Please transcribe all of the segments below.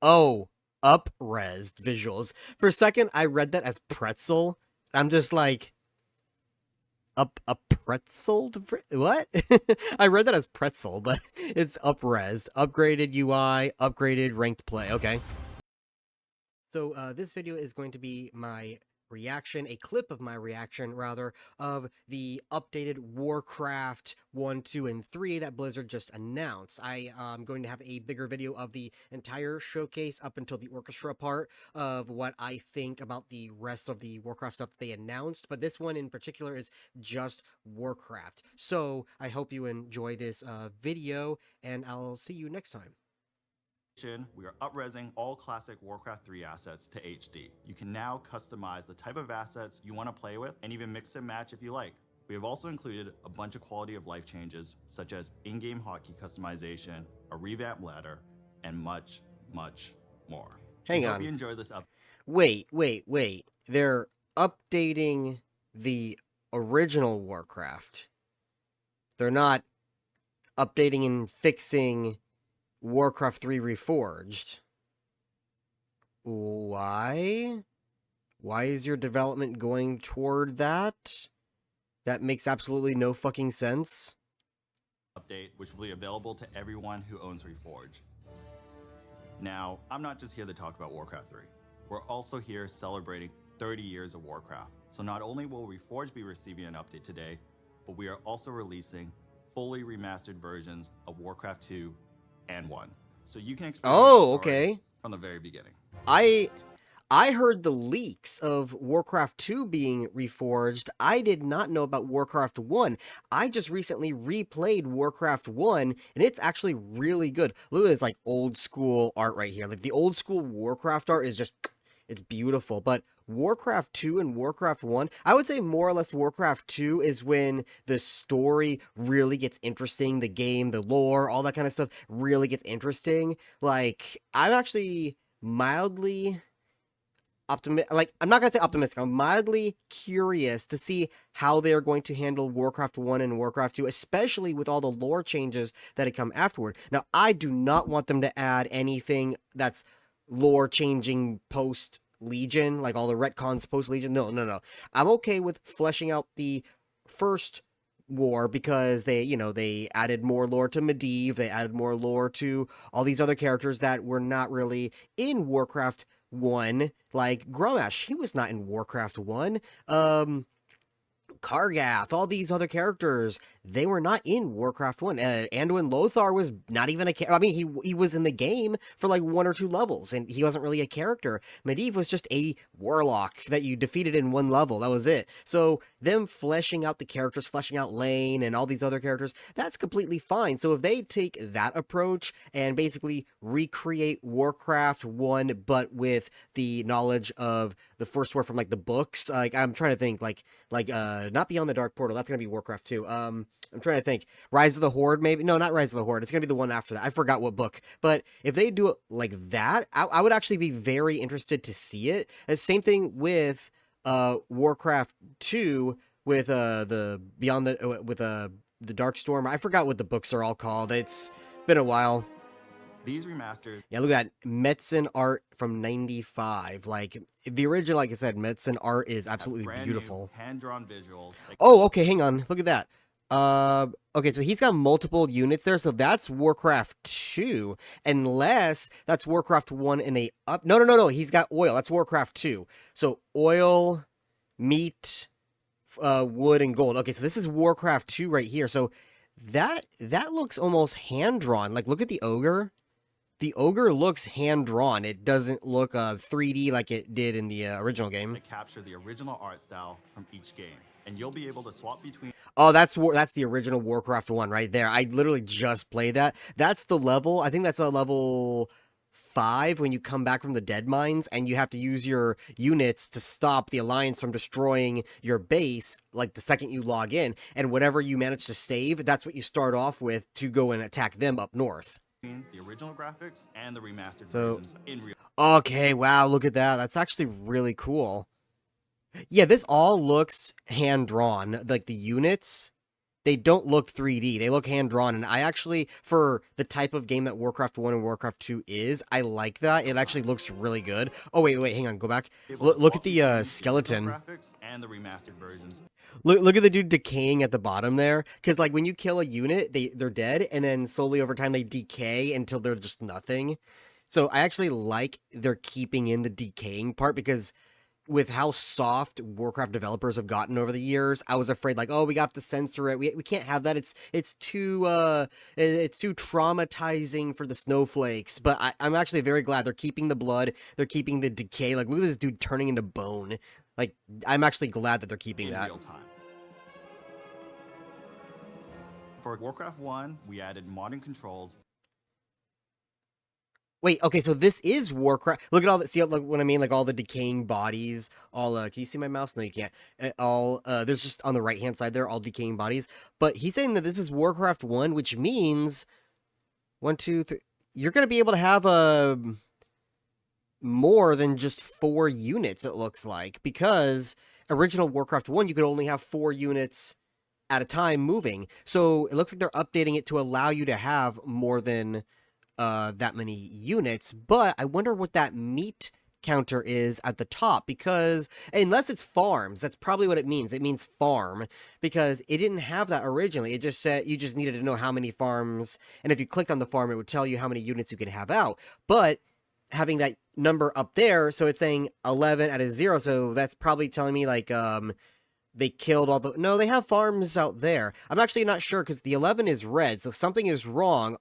Oh, up-resed visuals. For a second, I read that as pretzel. I'm just like, a pretzel? What? I read that as pretzel, but it's up-resed. Upgraded UI, upgraded ranked play. Okay. So this video is going to be my reaction, a clip of my reaction, rather, of the updated Warcraft 1, 2, and 3 that Blizzard just announced. I am going to have a bigger video of the entire showcase up until the orchestra part of what I think about the rest of the Warcraft stuff that they announced, but this one in particular is just Warcraft. So I hope you enjoy this video, and I'll see you next time. We are up-resing all classic Warcraft 3 assets to HD. You can now customize the type of assets you want to play with and even mix and match if you like. We have also included a bunch of quality of life changes, such as in-game hotkey customization, a revamped ladder, and much, much more. Hang we on. Hope you enjoy this Wait. They're updating the original Warcraft. They're not updating and fixing Warcraft 3 Reforged. Why? Why is your development going toward that? That makes absolutely no fucking sense. Update, which will be available to everyone who owns Reforged. Now, I'm not just here to talk about Warcraft 3. We're also here celebrating 30 years of Warcraft. So not only will Reforged be receiving an update today, but we are also releasing fully remastered versions of Warcraft 2 and 1. So you can experience the story from the very beginning. I heard the leaks of Warcraft 2 being reforged. I did not know about Warcraft 1. I just recently replayed Warcraft 1, and it's actually really good. Look at this, like, old school art right here. Like, the old school Warcraft art is just, it's beautiful. But Warcraft 2 and Warcraft 1, I would say more or less Warcraft 2 is when the story really gets interesting. The game, the lore, all that kind of stuff really gets interesting. Like, I'm actually mildly I'm not gonna say optimistic. I'm mildly curious to see how they are going to handle Warcraft 1 and Warcraft 2, especially with all the lore changes that have come afterward. Now, I do not want them to add anything that's lore changing post Legion, like all the retcons post Legion. No. I'm okay with fleshing out the first war because they added more lore to Medivh, they added more lore to all these other characters that were not really in Warcraft 1, like Grommash. He was not in Warcraft 1. Kargath, all these other characters, they were not in Warcraft 1. Anduin Lothar was not even a character. I mean, he was in the game for like 1 or 2 levels, and he wasn't really a character. Medivh was just a warlock that you defeated in 1 level. That was it. So them fleshing out the characters, fleshing out Lane and all these other characters, that's completely fine. So if they take that approach and basically recreate Warcraft 1, but with the knowledge of the first war from like the books, like I'm trying to think, not Beyond the Dark Portal. That's gonna be Warcraft 2. I'm trying to think. Rise of the Horde, maybe? No, not Rise of the Horde. It's gonna be the one after that. I forgot what book. But if they do it like that, I would actually be very interested to see it. The same thing with Warcraft 2 with the Beyond the with the Dark Storm. I forgot what the books are all called. It's been a while. These remasters. Yeah, look at that. Medicine art from 95. Like, the original, like I said, medicine art is absolutely beautiful. Hand-drawn visuals. Oh, okay, hang on. Look at that. Okay, so he's got multiple units there, so that's Warcraft 2. Unless that's Warcraft 1 and they up. No. He's got oil. That's Warcraft 2. So oil, meat, wood, and gold. Okay, so this is Warcraft 2 right here. So that looks almost hand-drawn. Like, look at the ogre. The ogre looks hand-drawn. It doesn't look 3D like it did in the original game. To capture the original art style from each game, and you'll be able to swap between. Oh, that's the original Warcraft 1 right there. I literally just played that. That's the level. I think that's a level 5 when you come back from the dead mines and you have to use your units to stop the Alliance from destroying your base, like the second you log in. And whatever you manage to save, that's what you start off with to go and attack them up north. The original graphics and the remastered versions in real. Okay, wow, look at that. That's actually really cool. Yeah, this all looks hand-drawn. Like, the units, they don't look 3D. They look hand drawn, and I actually, for the type of game that Warcraft 1 and Warcraft 2 is, I like that. It actually looks really good. Oh wait, hang on, go back. Able to Look at swap the between the original skeleton. graphics and the remastered versions. Look at the dude decaying at the bottom there, because like when you kill a unit, they're dead, and then slowly over time they decay until they're just nothing. So I actually like they're keeping in the decaying part because with how soft Warcraft developers have gotten over the years, I was afraid like, oh, we got to censor it. We can't have that. It's too traumatizing for the snowflakes. But I'm actually very glad they're keeping the blood. They're keeping the decay. Like, look at this dude turning into bone. Like, I'm actually glad that they're keeping In that. real time. For Warcraft 1, we added modern controls. Wait, okay, so this is Warcraft. Look at all the, see what I mean? Like all the decaying bodies, all, can you see my mouse? No, you can't. There's just on the right-hand side there, all decaying bodies. But he's saying that this is Warcraft 1, which means, 1, 2, 3, you're going to be able to have more than just 4 units, it looks like. Because original Warcraft 1, you could only have 4 units at a time moving. So it looks like they're updating it to allow you to have more than that many units, but I wonder what that meat counter is at the top, because unless it's farms, that's probably what it means. It means farm, because it didn't have that originally. It just said you just needed to know how many farms, and if you clicked on the farm, it would tell you how many units you could have out. But having that number up there, so it's saying 11 out of 0, so that's probably telling me like they killed all the, no, they have farms out there. I'm actually not sure because the 11 is red, so something is wrong.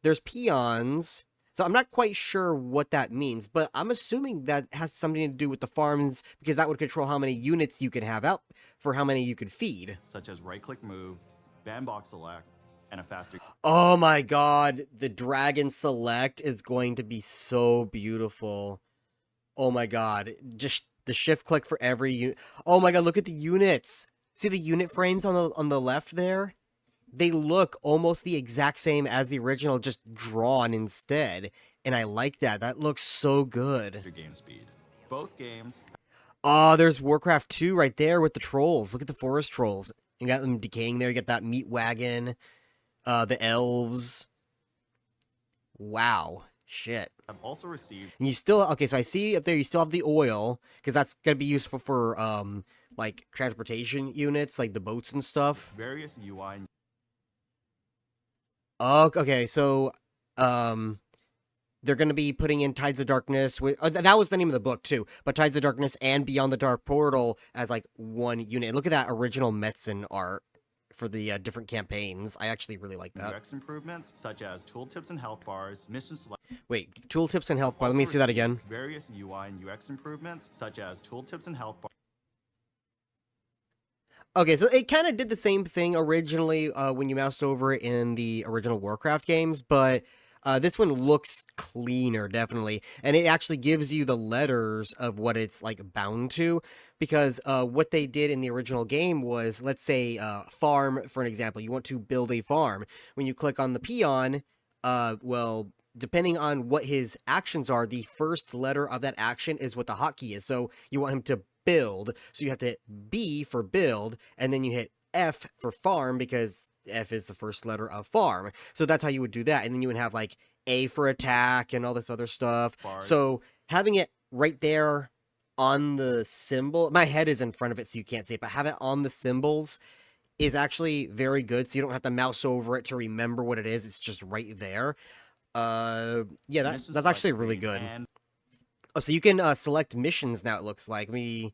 There's peons, so I'm not quite sure what that means, but I'm assuming that has something to do with the farms, because that would control how many units you can have out for how many you could feed. Such as right-click move, bandbox select, and a faster... Oh my god, the dragon select is going to be so beautiful. Oh my god, just the shift click for every unit. Oh my god, look at the units. See the unit frames on the left there? They look almost the exact same as the original, just drawn instead. And I like that. That looks so good. game speed. Both games... Oh, there's Warcraft 2 right there with the trolls. Look at the forest trolls. You got them decaying there. You got that meat wagon. The elves. Wow. Shit. I've also received... And you still... Okay, so I see up there you still have the oil, because that's going to be useful for, like, transportation units, like the boats and stuff. various UI... Oh, okay, so, they're going to be putting in Tides of Darkness. That was the name of the book, too. But Tides of Darkness and Beyond the Dark Portal as, like, one unit. Look at that original Metzen art for the different campaigns. I actually really like that. UX improvements, such as tooltips and health bars, mission select... Wait, tooltips and health bar. Let me see that again. Various UI and UX improvements, such as tooltips and health bars. Okay, so it kind of did the same thing originally when you moused over it in the original Warcraft games, but this one looks cleaner, definitely. And it actually gives you the letters of what it's, like, bound to, because what they did in the original game was, let's say, farm, for an example. You want to build a farm. When you click on the peon, well, depending on what his actions are, the first letter of that action is what the hotkey is. So you want him to build, so you have to hit B for build, and then you hit F for farm, because F is the first letter of farm. So that's how you would do that, and then you would have, like, A for attack and all this other stuff. Bars. So having it right there on the symbol, my head is in front of it so you can't see it, but have it on the symbols is actually very good, so you don't have to mouse over it to remember what it is. It's just right there. Yeah, that's actually really good. Oh, so you can select missions now, it looks like. Let me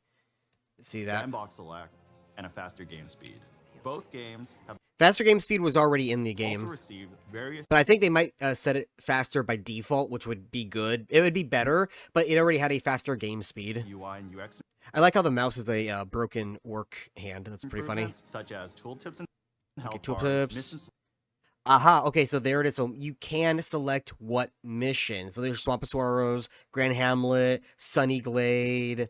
see that. Bandbox select, and a faster game speed. Both games have Faster game speed was already in the game, also received various... but I think they might set it faster by default, which would be good. It would be better, but it already had a faster game speed. UI and UX I like how the mouse is a broken work hand. That's pretty funny. Such as tooltips and health Okay, bars, tooltips. missions... Aha, okay, so there it is. So you can select what mission. So there's Swamp of Sorrows, Grand Hamlet, Sunny Glade.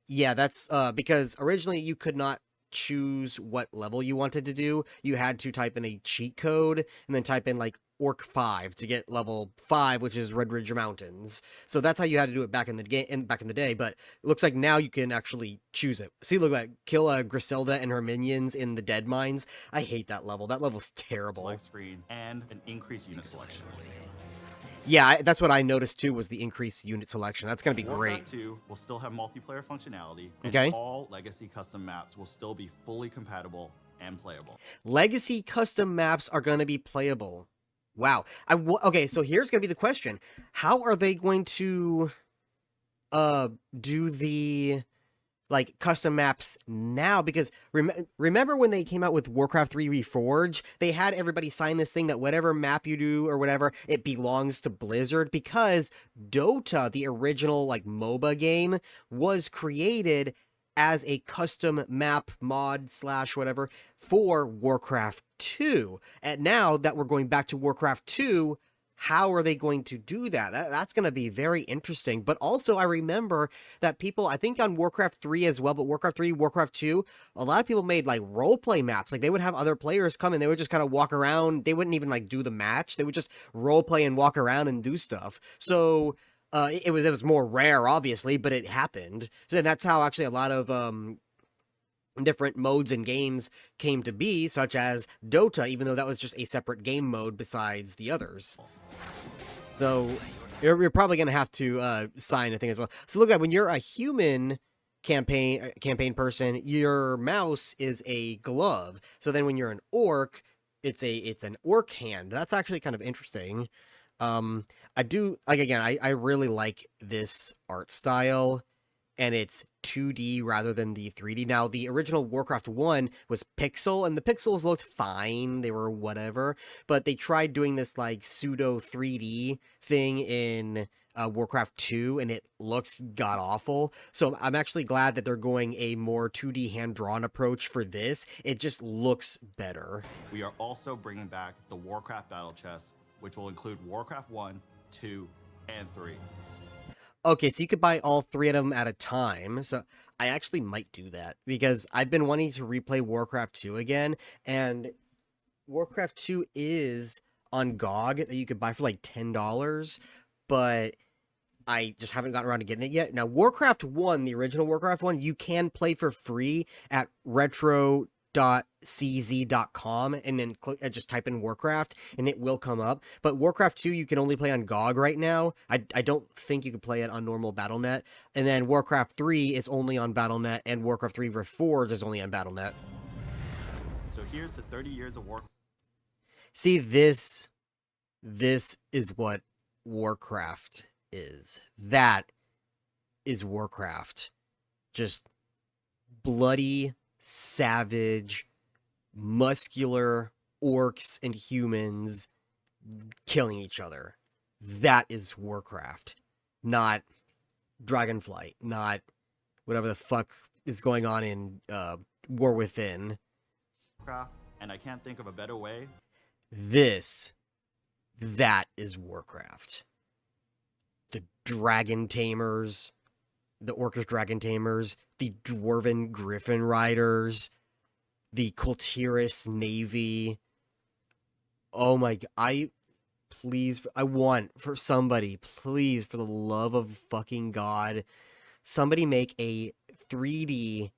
Yeah, that's because originally you could not choose what level you wanted to do. You had to type in a cheat code and then type in, like, Orc 5 to get level 5, which is Red Ridge Mountains. So that's how you had to do it back in the game, back in the day. But it looks like now you can actually choose it. See, look like kill Griselda and her minions in the Dead Mines. I hate that level. That level's terrible. Select screen and an increased unit selection. Yeah, that's what I noticed too, was the increased unit selection. That's going to be Warcraft great. 2 will still have multiplayer functionality, and Okay. all legacy custom maps will still be fully compatible and playable. Legacy custom maps are going to be playable. Wow. Okay, so here's going to be the question. How are they going to do the like custom maps now? Because remember when they came out with Warcraft 3 Reforged, they had everybody sign this thing that whatever map you do or whatever, it belongs to Blizzard, because Dota, the original like MOBA game, was created as a custom map mod / whatever for Warcraft 2. And now that we're going back to Warcraft 2, how are they going to do that? That's going to be very interesting. But also, I remember that people, I think on Warcraft 3 as well, but Warcraft 3, Warcraft 2, a lot of people made like roleplay maps. Like they would have other players come and they would just kind of walk around. They wouldn't even like do the match. They would just roleplay and walk around and do stuff. So it was more rare, obviously, but it happened. So that's how actually a lot of different modes and games came to be, such as Dota, even though that was just a separate game mode besides the others. So you're probably going to have to sign a thing as well. So look at when you're a human campaign person, your mouse is a glove. So then when you're an orc, it's an orc hand. That's actually kind of interesting. I do like, again, I really like this art style, and it's 2D rather than the 3D. Now, the original Warcraft 1 was pixel, and the pixels looked fine. They were whatever. But they tried doing this, like, pseudo 3D thing in Warcraft 2, and it looks god-awful. So I'm actually glad that they're going a more 2D hand-drawn approach for this. It just looks better. We are also bringing back the Warcraft Battle Chest, which will include Warcraft 1, 2, and 3. Okay, so you could buy all 3 of them at a time. So I actually might do that because I've been wanting to replay Warcraft 2 again, and Warcraft 2 is on GOG that you could buy for like $10, but I just haven't gotten around to getting it yet. Now, Warcraft 1, the original Warcraft 1, you can play for free at retro.cz.com, and then just type in Warcraft and it will come up. But Warcraft 2 you can only play on GOG right now. I don't think you can play it on normal Battle.net. And then Warcraft 3 is only on Battle.net, and Warcraft 3 Reforged is only on Battle.net. So here's the 30 years of Warcraft. See, this is what Warcraft is. That is Warcraft. Just bloody, savage, muscular orcs and humans killing each other. That is Warcraft. Not Dragonflight. Not whatever the fuck is going on in War Within. And I can't think of a better way. That is Warcraft. The dragon tamers, the orcish dragon tamers, the dwarven griffin riders, the Kultiris navy. Oh my god, I want for somebody, please, for the love of fucking God, somebody make a 3D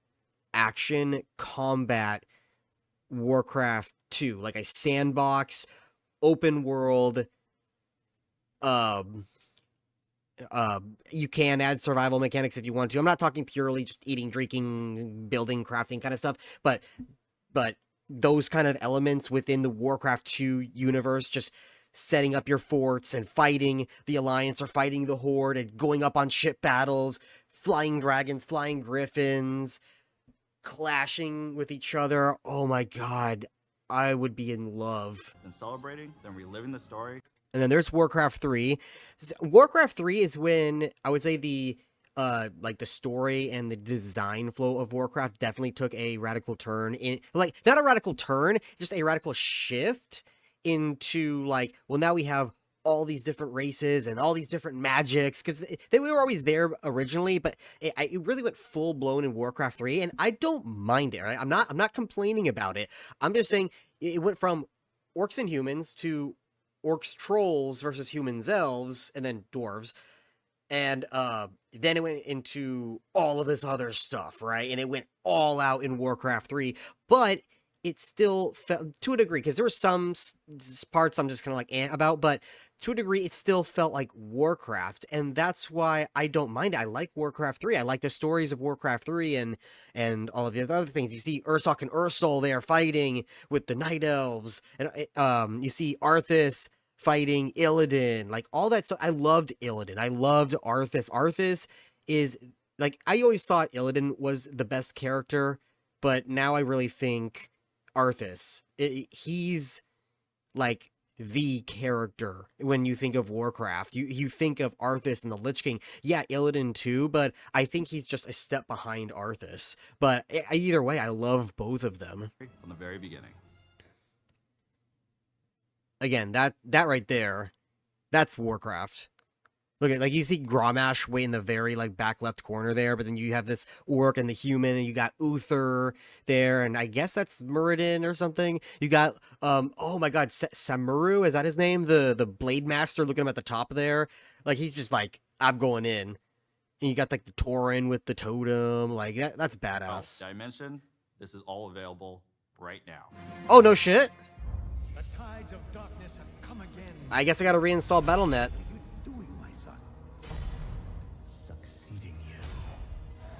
action combat Warcraft 2, like a sandbox, open world. You can add survival mechanics if you want to. I'm not talking purely just eating, drinking, building, crafting kind of stuff, but those kind of elements within the Warcraft 2 universe, just setting up your forts and fighting the Alliance or fighting the Horde and going up on ship battles, flying dragons, flying griffins, clashing with each other. Oh my god, I would be in love. Then celebrating, then reliving the story. And then there's Warcraft 3. Warcraft 3 is when I would say the like the story and the design flow of Warcraft definitely took a radical turn in, like, not a radical turn, just a radical shift into, like, well, now we have all these different races and all these different magics, because they were always there originally, but it really went full blown in Warcraft 3, and I don't mind it. Right? I'm not complaining about it. I'm just saying it went from orcs and humans to orcs trolls versus humans elves, and then dwarves, and then it went into all of this other stuff, right? And it went all out in Warcraft 3, but it still felt, to a degree, because there were some parts I'm just kind of like about, but to a degree, it still felt like Warcraft, and that's why I don't mind it. I like Warcraft 3. I like the stories of Warcraft 3 and all of the other things. You see Ursoc and Ursol there fighting with the Night Elves, and you see Arthas fighting Illidan, like all that stuff. I loved Illidan. I loved Arthas. Arthas is like, I always thought Illidan was the best character, but now I really think Arthas. He's like the character when you think of Warcraft. You think of Arthas and the Lich King. Yeah, Illidan too, but I think he's just a step behind Arthas. But either way, I love both of them. From the very beginning. Again, that right there, that's Warcraft. Look at, like, you see Grommash way in the very like back left corner there, but then you have this orc and the human, and you got Uther there, and I guess that's Muradin or something. You got oh my god, Samuru, is that his name? The Blade Master, looking at him at the top there. Like, he's just like, I'm going in. And you got like the Tauren with the totem, like that's badass. Did I mention this is all available right now? Oh, no shit. The tides of darkness have come again. I guess I gotta reinstall Battle.net. What are you doing, my son? Succeeding you,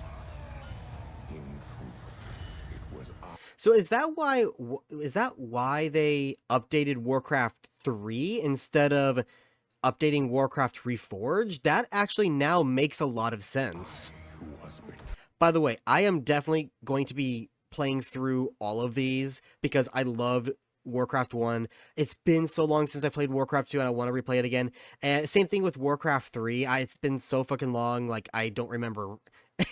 father. In truth, it was So is that why they updated Warcraft 3 instead of updating Warcraft Reforged? That actually now makes a lot of sense. who was been By the way, I am definitely going to be playing through all of these because I loved Warcraft 1. It's been so long since I played Warcraft 2 and I want to replay it again. And same thing with Warcraft 3. It's been so fucking long, like I don't remember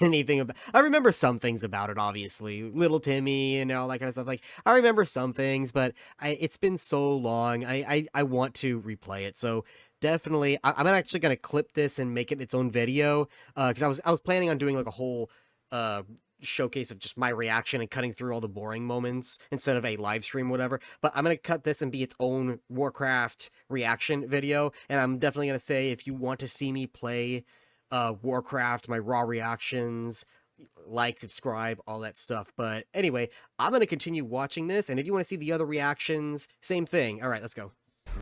anything about. I remember some things about it, obviously. Little Timmy and all that kind of stuff. Like, I remember some things, but it's been so long. I want to replay it. So definitely, I'm actually gonna clip this and make it its own video. Because I was planning on doing like a whole showcase of just my reaction and cutting through all the boring moments instead of a live stream, whatever. But I'm gonna cut this and be its own Warcraft reaction video, and I'm definitely gonna say, if you want to see me play Warcraft, my raw reactions, like, subscribe, all that stuff. But anyway, I'm gonna continue watching this, and if you want to see the other reactions, same thing. All right, let's go.